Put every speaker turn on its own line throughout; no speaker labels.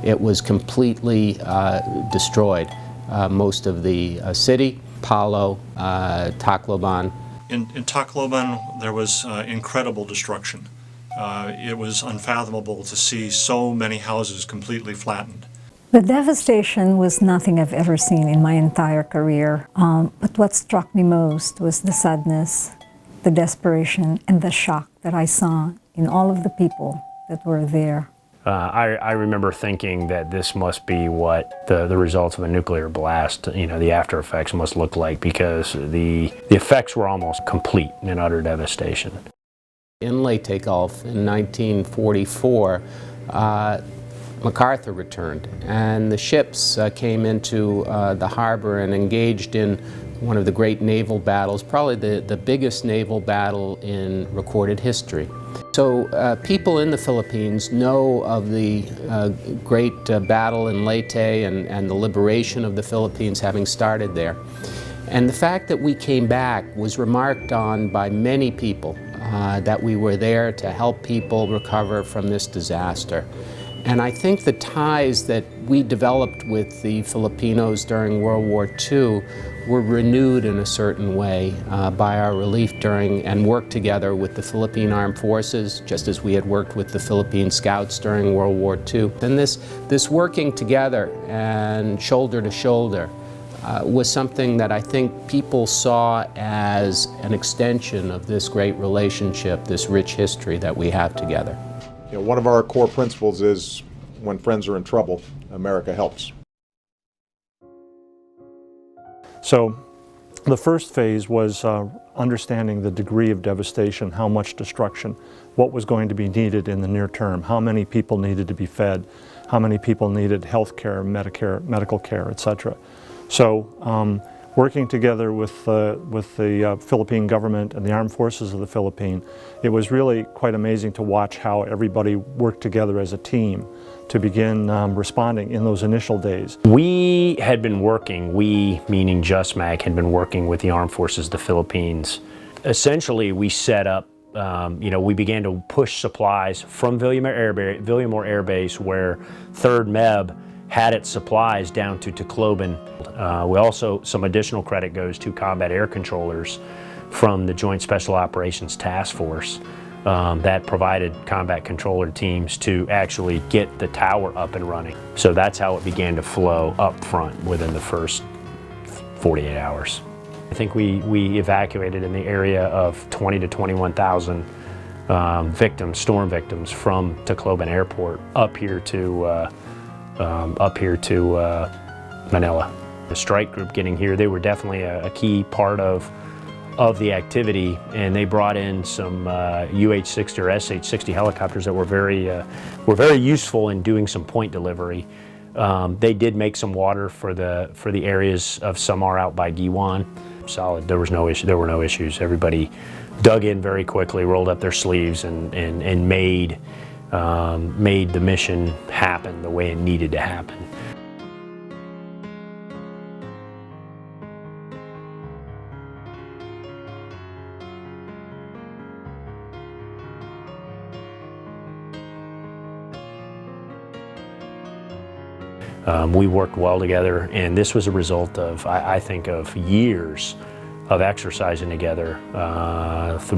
it was completely destroyed. Most of the city, Palo, Tacloban.
In Tacloban, there was incredible destruction. It was unfathomable to see so many houses completely flattened.
The devastation was nothing I've ever seen in my entire career. But what struck me most was the sadness, the desperation, and the shock that I saw in all of the people that were there.
I remember thinking that this must be what the results of a nuclear blast, you know, the after effects must look like, because the effects were almost complete and utter devastation.
In Leyte Gulf in 1944, MacArthur returned, and the ships came into the harbor and engaged in one of the great naval battles, probably the biggest naval battle in recorded history. So people in the Philippines know of the great battle in Leyte and the liberation of the Philippines having started there. And the fact that we came back was remarked on by many people, that we were there to help people recover from this disaster. And I think the ties that we developed with the Filipinos during World War II were renewed in a certain way by our relief during and work together with the Philippine Armed Forces, just as we had worked with the Philippine Scouts during World War II. And this working together and shoulder to shoulder was something that I think people saw as an extension of this great relationship, this rich history that we have together.
You know, one of our core principles is when friends are in trouble, America helps.
So the first phase was understanding the degree of devastation, how much destruction, what was going to be needed in the near term, how many people needed to be fed, how many people needed health care, Medicare, medical care, etc. So working together with the Philippine government and the armed forces of the Philippines, it was really quite amazing to watch how everybody worked together as a team to begin responding in those initial days.
We had been working, we meaning JustMag, had been working with the armed forces of the Philippines. Essentially, we set up, we began to push supplies from Villamor Air Base, where 3rd MEB had its supplies, down to Tacloban. We also, some additional credit goes to combat air controllers from the Joint Special Operations Task Force that provided combat controller teams to actually get the tower up and running. So that's how it began to flow up front within the first 48 hours. I think we evacuated in the area of 20 to 21,000 victims, storm victims, from Tacloban Airport up here to Manila. The strike group getting here, they were definitely a key part of the activity, and they brought in some UH-60 or SH-60 helicopters that were very useful in doing some point delivery. They did make some water for the areas of Samar out by Giwan. Solid. There were no issues. Everybody dug in very quickly, rolled up their sleeves, and made the mission happen the way it needed to happen. We worked well together, and this was a result of, I think, of years of exercising together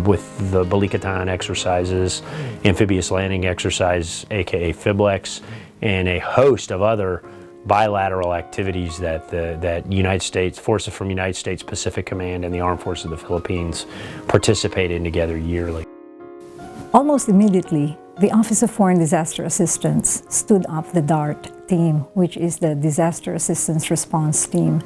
with the Balikatan exercises, amphibious landing exercise, aka FIBLEX, and a host of other bilateral activities that United States, forces from United States Pacific Command and the Armed Forces of the Philippines participated in together yearly.
Almost immediately, the Office of Foreign Disaster Assistance stood up the DART team, which is the Disaster Assistance Response Team.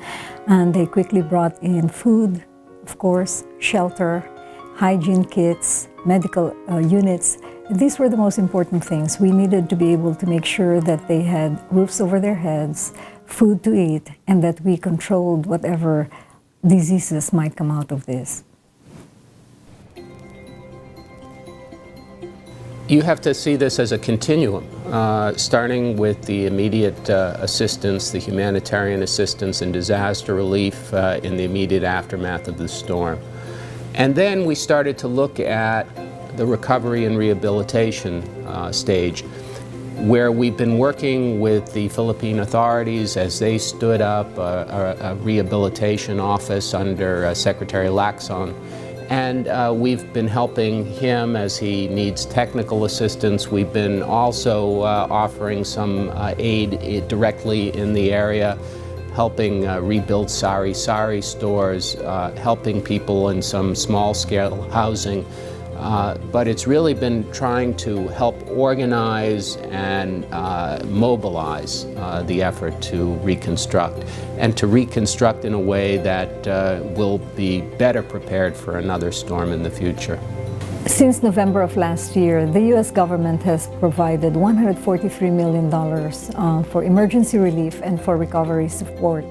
And they quickly brought in food, of course, shelter, hygiene kits, medical units. These were the most important things. We needed to be able to make sure that they had roofs over their heads, food to eat, and that we controlled whatever diseases might come out of this.
You have to see this as a continuum, starting with the immediate assistance, the humanitarian assistance and disaster relief in the immediate aftermath of the storm. And then we started to look at the recovery and rehabilitation stage. where we've been working with the Philippine authorities as they stood up a rehabilitation office under Secretary Lacson. And we've been helping him as he needs technical assistance. We've been also offering some aid directly in the area, helping rebuild sari-sari stores, helping people in some small-scale housing. But it's really been trying to help organize and mobilize the effort to reconstruct, and to reconstruct in a way that will be better prepared for another storm in the future.
Since November of last year, the U.S. government has provided $143 million for emergency relief and for recovery support.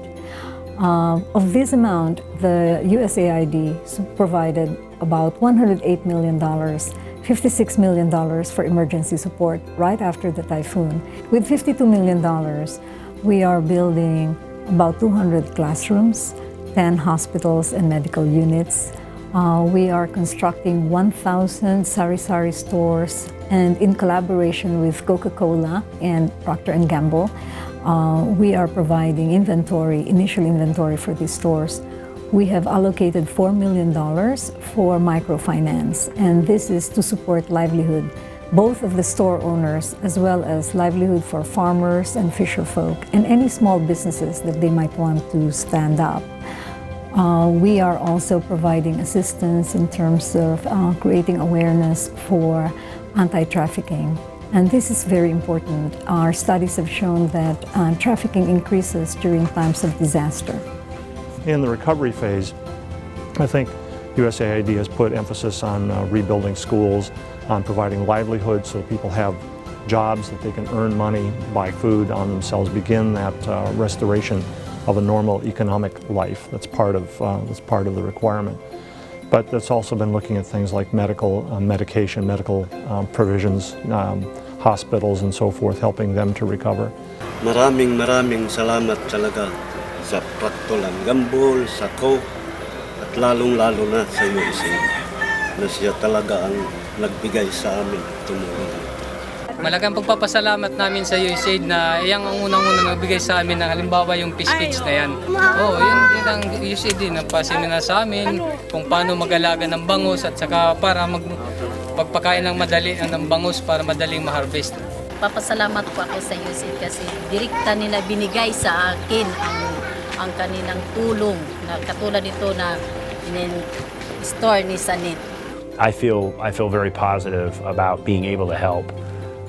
Of this amount, the USAID provided about $108 million, $56 million for emergency support right after the typhoon. With $52 million, we are building about 200 classrooms, 10 hospitals and medical units. We are constructing 1,000 sari-sari stores, and in collaboration with Coca-Cola and Procter & Gamble, we are providing initial inventory for these stores. We have allocated $4 million for microfinance, and this is to support livelihood, both of the store owners as well as livelihood for farmers and fisher folk and any small businesses that they might want to stand up. We are also providing assistance in terms of creating awareness for anti-trafficking. And this is very important. Our studies have shown that trafficking increases during times of disaster.
In the recovery phase, I think USAID has put emphasis on rebuilding schools, on providing livelihood so people have jobs that they can earn money, buy food on themselves, begin that restoration of a normal economic life. That's part of the requirement. But that's also been looking at things like medical medication, medical provisions, hospitals and so forth, helping them to recover.
Maraming salamat talaga sa Praktolan Gambol, sa Coke, at lalong-lalo na sa USA na siya talaga ang nagbigay sa amin tumulong.
Malaking pagpapasalamat namin sa USAID na iyang ang unang-unang nagbigay sa amin ng halimbawa yung fish kits na yan. Yun ang USAID nagpasimina sa amin kung paano mag-alaga ng bangus at saka para pagpakain ng madali ng bangus para madaling ma-harvest.
Papasalamat po ako sa USAID kasi direkta nila binigay sa akin ang kanilang tulong na katulad nito na store ni Sanit.
I feel very positive about being able to help.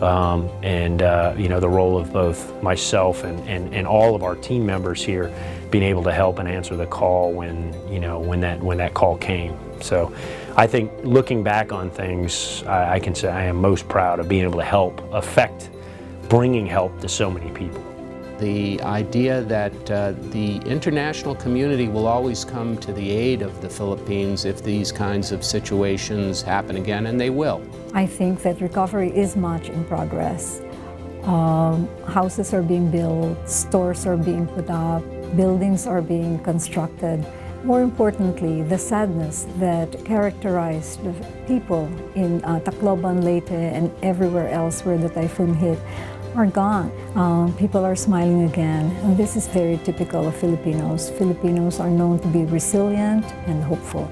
The role of both myself and all of our team members here being able to help and answer the call when that call came. So I think looking back on things, I can say I am most proud of being able to help bringing help to so many people.
The idea that the international community will always come to the aid of the Philippines if these kinds of situations happen again, and they will.
I think that recovery is much in progress. Houses are being built, stores are being put up, buildings are being constructed. More importantly, the sadness that characterized the people in Tacloban, Leyte, and everywhere else where the typhoon hit are gone. People are smiling again, and this is very typical of Filipinos. Filipinos are known to be resilient and hopeful.